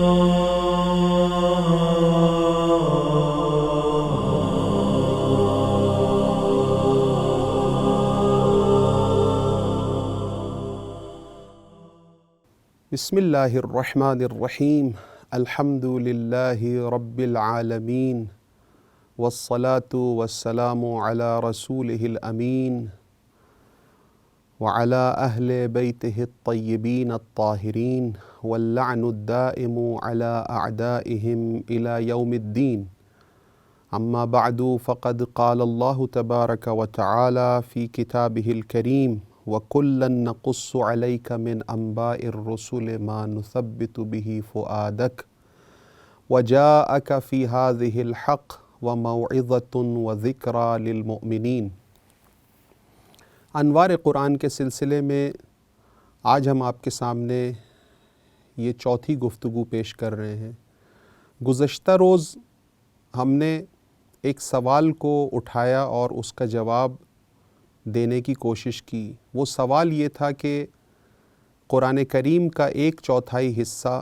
بسم اللہ الرحمن الرحیم الحمد للہ رب العالمین والصلاة والسلام علی رسولہ الامین وعلی اہل بیتہ الطیبین الطاہرین واللعن الدائم علی اعدائہم الی یوم الدین اما بعد فقد قال اللہ تبارک وتعالی فی کتابہ الکریم وَكُلًّا نَقُصُّ عَلَيْكَ مِنْ أَنْبَاءِ الرُّسُلِ مَا نُثَبِّتُ بِهِ فُؤَادَكَ وَجَاءَكَ فِي هَذِهِ الْحَقُّ وَمَوْعِظَةٌ وَذِكْرَى لِلْمُؤْمِنِينَ۔ انوار قرآن کے سلسلے میں آج ہم آپ کے سامنے یہ چوتھی گفتگو پیش کر رہے ہیں۔ گزشتہ روز ہم نے ایک سوال کو اٹھایا اور اس کا جواب دینے کی کوشش کی۔ وہ سوال یہ تھا کہ قرآن کریم کا ایک چوتھائی حصہ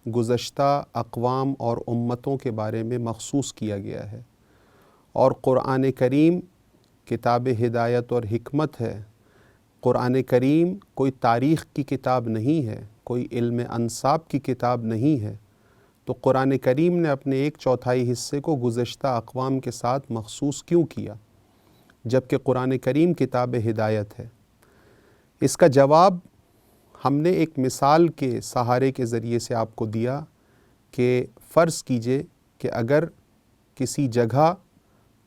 گزشتہ اقوام اور امتوں کے بارے میں مخصوص کیا گیا ہے، اور قرآن کریم کتاب ہدایت اور حکمت ہے۔ قرآن کریم کوئی تاریخ کی کتاب نہیں ہے، کوئی علم انساب کی کتاب نہیں ہے، تو قرآن کریم نے اپنے ایک چوتھائی حصے کو گزشتہ اقوام کے ساتھ مخصوص کیوں کیا جبکہ قرآن کریم کتاب ہدایت ہے؟ اس کا جواب ہم نے ایک مثال کے سہارے کے ذریعے سے آپ کو دیا کہ فرض کیجئے کہ اگر کسی جگہ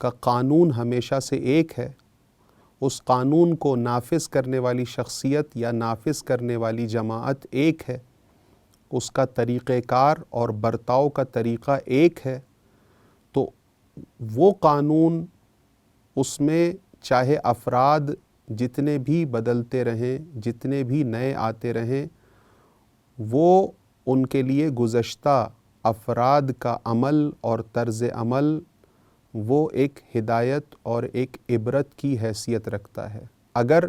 کا قانون ہمیشہ سے ایک ہے، اس قانون کو نافذ کرنے والی شخصیت یا نافذ کرنے والی جماعت ایک ہے، اس کا طریقہ کار اور برتاؤ کا طریقہ ایک ہے، تو وہ قانون اس میں چاہے افراد جتنے بھی بدلتے رہیں، جتنے بھی نئے آتے رہیں، وہ ان کے لیے گزشتہ افراد کا عمل اور طرز عمل وہ ایک ہدایت اور ایک عبرت کی حیثیت رکھتا ہے۔ اگر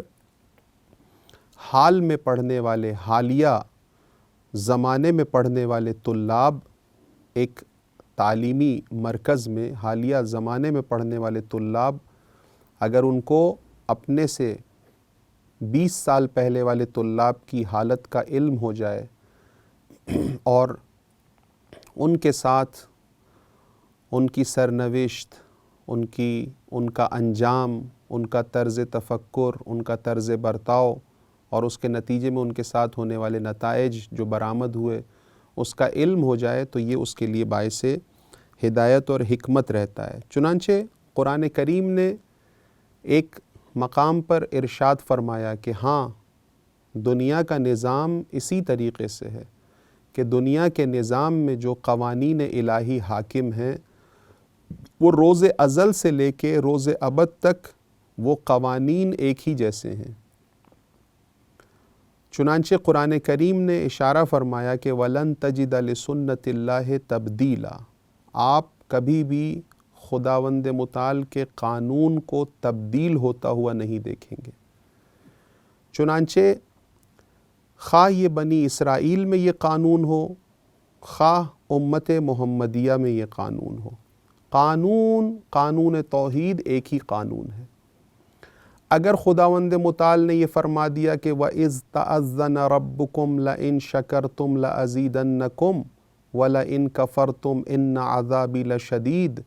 حال میں پڑھنے والے، حالیہ زمانے میں پڑھنے والے طلاب ایک تعلیمی مرکز میں، حالیہ زمانے میں پڑھنے والے طلاب اگر ان کو اپنے سے 20 سال پہلے والے طلاب کی حالت کا علم ہو جائے اور ان کے ساتھ ان کی سرنوشت، ان کا انجام، ان کا طرز تفکر، ان کا طرز برتاؤ اور اس کے نتیجے میں ان کے ساتھ ہونے والے نتائج جو برآمد ہوئے اس کا علم ہو جائے، تو یہ اس کے لیے باعث ہدایت اور حکمت رہتا ہے۔ چنانچہ قرآن کریم نے ایک مقام پر ارشاد فرمایا کہ ہاں، دنیا کا نظام اسی طریقے سے ہے کہ دنیا کے نظام میں جو قوانین الہی حاکم ہیں وہ روز ازل سے لے کے روز ابد تک وہ قوانین ایک ہی جیسے ہیں۔ چنانچہ قرآن کریم نے اشارہ فرمایا کہ وَلَن تَجِدَ لِسُنَّتِ اللَّهِ تَبْدِيلًا، آپ کبھی بھی خداوند متعال کے قانون کو تبدیل ہوتا ہوا نہیں دیکھیں گے۔ چنانچہ خواہ یہ بنی اسرائیل میں یہ قانون ہو، خواہ امت محمدیہ میں یہ قانون ہو، قانون توحید ایک ہی قانون ہے۔ اگر خداوند متعال نے یہ فرما دیا کہ وَإِذْ تَأَذَّنَ رَبُّكُمْ لَئِن شَكَرْتُمْ لَأَزِيدَنَّكُمْ وَلَئِن كَفَرْتُمْ إِنَّ عَذَابِي لَشَدِيدٌ،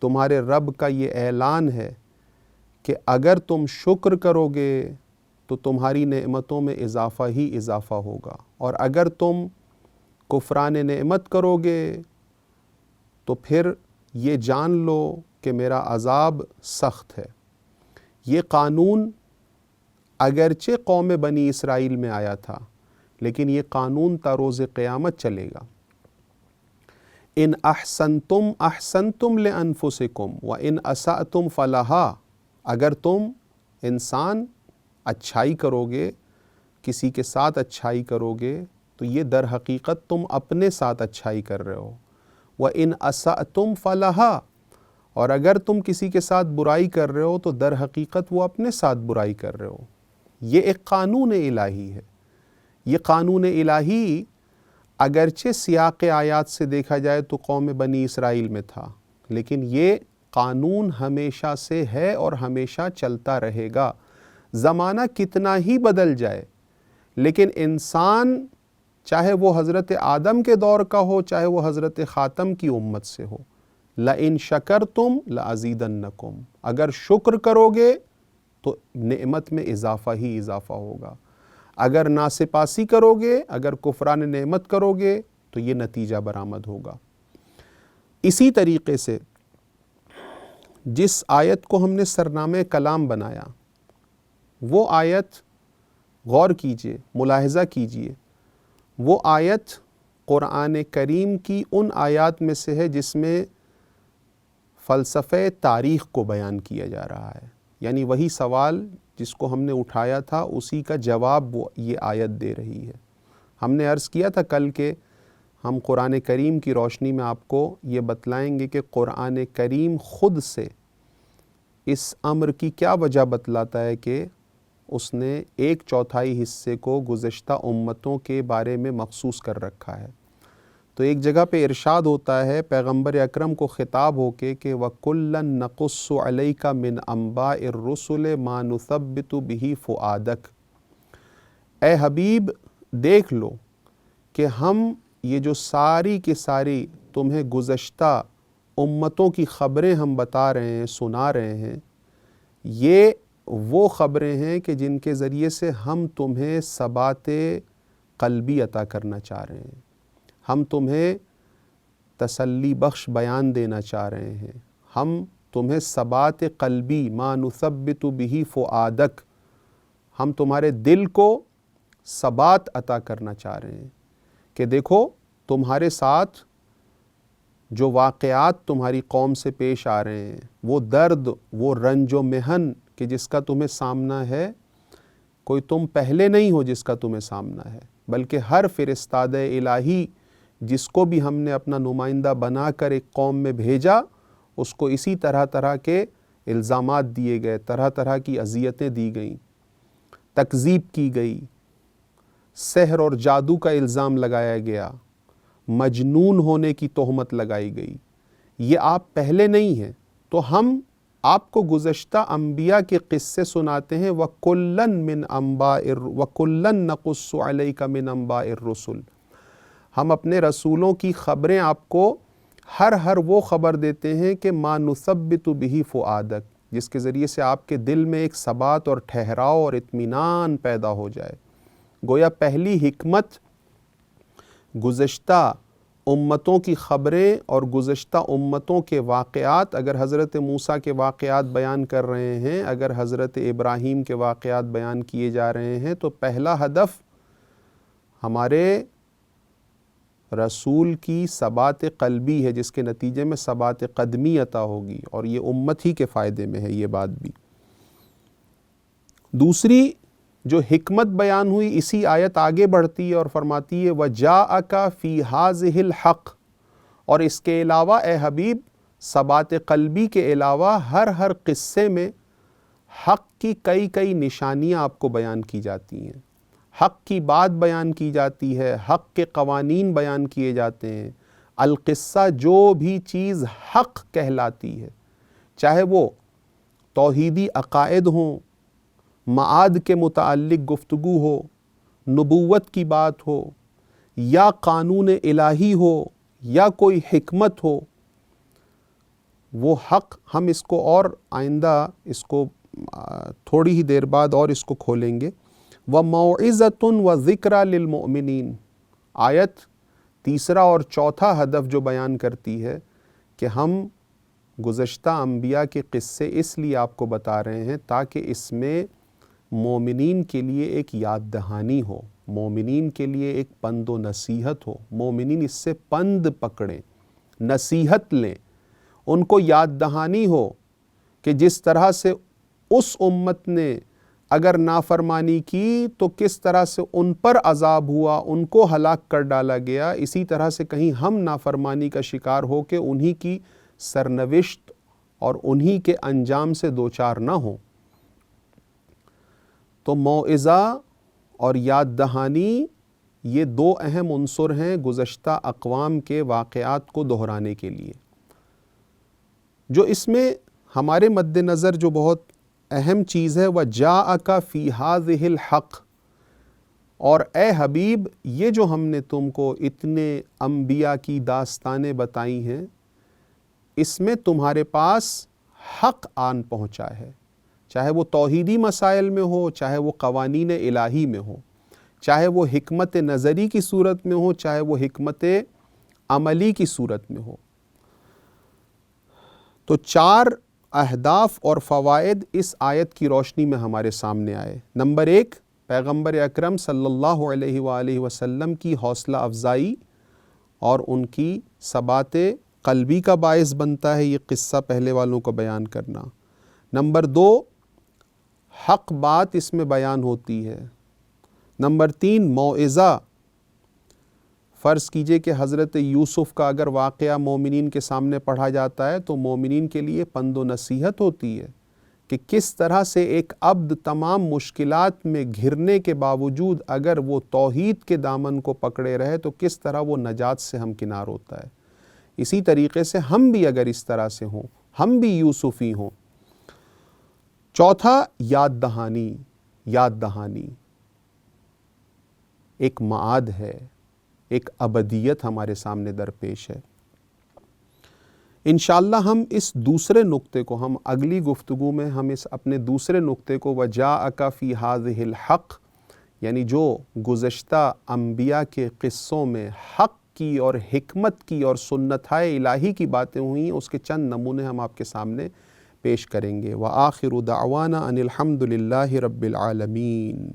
تمہارے رب کا یہ اعلان ہے کہ اگر تم شکر کرو گے تو تمہاری نعمتوں میں اضافہ ہی اضافہ ہوگا، اور اگر تم کفران نعمت کرو گے تو پھر یہ جان لو کہ میرا عذاب سخت ہے۔ یہ قانون اگرچہ قوم بنی اسرائیل میں آیا تھا، لیکن یہ قانون تا روز قیامت چلے گا۔ ان احسنتم احسنتم لانفسکم وان اسأتم فلہا، اگر تم انسان اچھائی کرو گے، کسی کے ساتھ اچھائی کرو گے، تو یہ در حقیقت تم اپنے ساتھ اچھائی کر رہے ہو۔ وان اسأتم فلہا، اور اگر تم کسی کے ساتھ برائی کر رہے ہو تو در حقیقت وہ اپنے ساتھ برائی کر رہے ہو۔ یہ ایک قانون الہی ہے۔ یہ قانون الہی اگرچہ سیاق آیات سے دیکھا جائے تو قوم بنی اسرائیل میں تھا، لیکن یہ قانون ہمیشہ سے ہے اور ہمیشہ چلتا رہے گا۔ زمانہ کتنا ہی بدل جائے لیکن انسان چاہے وہ حضرت آدم کے دور کا ہو، چاہے وہ حضرت خاتم کی امت سے ہو، لَإِن شَكَرْتُمْ لَأَزِيدَنَّكُمْ، اگر شکر کرو گے تو نعمت میں اضافہ ہی اضافہ ہوگا، اگر ناسپاسی کرو گے، اگر کفران نعمت کرو گے تو یہ نتیجہ برآمد ہوگا۔ اسی طریقے سے جس آیت کو ہم نے سرنامہ کلام بنایا، وہ آیت غور کیجئے، ملاحظہ کیجئے، وہ آیت قرآن کریم کی ان آیات میں سے ہے جس میں فلسفہ تاریخ کو بیان کیا جا رہا ہے، یعنی وہی سوال جس کو ہم نے اٹھایا تھا اسی کا جواب وہ یہ آیت دے رہی ہے۔ ہم نے عرض کیا تھا کل کہ ہم قرآن کریم کی روشنی میں آپ کو یہ بتلائیں گے کہ قرآن کریم خود سے اس امر کی کیا وجہ بتلاتا ہے کہ اس نے 1/4 حصے کو گزشتہ امتوں کے بارے میں مخصوص کر رکھا ہے۔ تو ایک جگہ پہ ارشاد ہوتا ہے پیغمبر اکرم کو خطاب ہو کے کہ وَكُلًّا نَقُصُّ عَلَيْكَ مِنْ أَنْبَاءِ الرُّسُلِ مَا نُثَبِّتُ بِهِ فُؤَادَكَ، اے حبیب دیکھ لو کہ ہم یہ جو ساری کی ساری تمہیں گزشتہ امتوں کی خبریں ہم بتا رہے ہیں، سنا رہے ہیں، یہ وہ خبریں ہیں کہ جن کے ذریعے سے ہم تمہیں ثبات قلبی عطا کرنا چاہ رہے ہیں، ہم تمہیں تسلی بخش بیان دینا چاہ رہے ہیں، ہم تمہیں ثبات قلبی ما نثبت به فؤادک، ہم تمہارے دل کو ثبات عطا کرنا چاہ رہے ہیں کہ دیکھو تمہارے ساتھ جو واقعات تمہاری قوم سے پیش آ رہے ہیں، وہ درد، وہ رنج و محن کہ جس کا تمہیں سامنا ہے، کوئی تم پہلے نہیں ہو جس کا تمہیں سامنا ہے، بلکہ ہر فرستادہ الہی جس کو بھی ہم نے اپنا نمائندہ بنا کر ایک قوم میں بھیجا، اس کو اسی طرح کے الزامات دیے گئے، طرح طرح کی اذیتیں دی گئیں، تکذیب کی گئی، سحر اور جادو کا الزام لگایا گیا، مجنون ہونے کی تہمت لگائی گئی۔ یہ آپ پہلے نہیں ہیں، تو ہم آپ کو گزشتہ انبیاء کے قصے سناتے ہیں وَكُلًّا نَقُصُّ عَلَيْكَ مِنْ أَنْبَاءِ الرُّسُلِ، ہم اپنے رسولوں کی خبریں آپ کو ہر وہ خبر دیتے ہیں کہ مَا نُثَبِّتُ بِهِ فُؤَادَكَ، جس کے ذریعے سے آپ کے دل میں ایک ثبات اور ٹھہراؤ اور اطمینان پیدا ہو جائے۔ گویا پہلی حکمت گزشتہ امتوں کی خبریں اور گزشتہ امتوں کے واقعات، اگر حضرت موسیٰ کے واقعات بیان کر رہے ہیں، اگر حضرت ابراہیم کے واقعات بیان کیے جا رہے ہیں، تو پہلا ہدف ہمارے رسول کی ثبات قلبی ہے، جس کے نتیجے میں ثبات قدمی عطا ہوگی، اور یہ امت ہی کے فائدے میں ہے یہ بات بھی۔ دوسری جو حکمت بیان ہوئی، اسی آیت آگے بڑھتی ہے اور فرماتی ہے وَجَاءَكَ فِي هَذِهِ الْحَقِّ، اور اس کے علاوہ اے حبیب ثبات قلبی کے علاوہ ہر قصے میں حق کی کئی نشانیاں آپ کو بیان کی جاتی ہیں، حق کی بات بیان کی جاتی ہے، حق کے قوانین بیان کیے جاتے ہیں۔ القصہ جو بھی چیز حق کہلاتی ہے، چاہے وہ توحیدی عقائد ہوں، معاد کے متعلق گفتگو ہو، نبوت کی بات ہو، یا قانون الہی ہو، یا کوئی حکمت ہو، وہ حق ہم اس کو اور آئندہ اس کو تھوڑی ہی دیر بعد اور اس کو کھولیں گے۔ وَمَوْعِظَةٌ وَذِكْرَى لِلْمُؤْمِنِينَ، آیت تیسرا اور چوتھا ہدف جو بیان کرتی ہے کہ ہم گزشتہ انبیاء کے قصے اس لیے آپ کو بتا رہے ہیں تاکہ اس میں مومنین کے لیے ایک یاد دہانی ہو، مومنین کے لیے ایک پند و نصیحت ہو، مومنین اس سے پند پکڑیں، نصیحت لیں، ان کو یاد دہانی ہو کہ جس طرح سے اس امت نے اگر نافرمانی کی تو کس طرح سے ان پر عذاب ہوا، ان کو ہلاک کر ڈالا گیا، اسی طرح سے کہیں ہم نافرمانی کا شکار ہو کے انہی کی سرنوشت اور انہی کے انجام سے دوچار نہ ہوں۔ تو موعظہ اور یاد دہانی یہ دو اہم عنصر ہیں گزشتہ اقوام کے واقعات کو دہرانے کے لیے. جو اس میں ہمارے مد نظر جو بہت اہم چیز ہے وَجَاءَكَ فِي هَذِهِ الْحَقِّ، اور اے حبیب یہ جو ہم نے تم کو اتنے انبیاء کی داستانیں بتائی ہیں اس میں تمہارے پاس حق آن پہنچا ہے، چاہے وہ توحیدی مسائل میں ہو، چاہے وہ قوانین الہی میں ہو، چاہے وہ حکمت نظری کی صورت میں ہو، چاہے وہ حکمت عملی کی صورت میں ہو. تو 4 اہداف اور فوائد اس آیت کی روشنی میں ہمارے سامنے آئے. نمبر 1، پیغمبر اکرم صلی اللہ علیہ وآلہ وسلم کی حوصلہ افزائی اور ان کی ثبات قلبی کا باعث بنتا ہے یہ قصہ پہلے والوں کو بیان کرنا. نمبر 2، حق بات اس میں بیان ہوتی ہے. نمبر 3، موعظہ. فرض کیجئے کہ حضرت یوسف کا اگر واقعہ مومنین کے سامنے پڑھا جاتا ہے تو مومنین کے لیے پند و نصیحت ہوتی ہے کہ کس طرح سے ایک عبد تمام مشکلات میں گھرنے کے باوجود اگر وہ توحید کے دامن کو پکڑے رہے تو کس طرح وہ نجات سے ہمکنار ہوتا ہے. اسی طریقے سے ہم بھی اگر اس طرح سے ہوں، ہم بھی یوسفی ہوں. چوتھا، یاد دہانی. یاد دہانی ایک معاد ہے، ایک ابدیت ہمارے سامنے درپیش ہے. انشاءاللہ ہم اس دوسرے نقطے کو ہم اگلی گفتگو میں ہم اس اپنے دوسرے نقطے کو وَجَاءَكَ فِي هَذِهِ الْحَقِّ، یعنی جو گزشتہ انبیاء کے قصوں میں حق کی اور حکمت کی اور سنتائے الہی کی باتیں ہوئیں، اس کے چند نمونے ہم آپ کے سامنے پیش کریں گے. وآخر دعوانا ان الحمد للہ رب العالمین.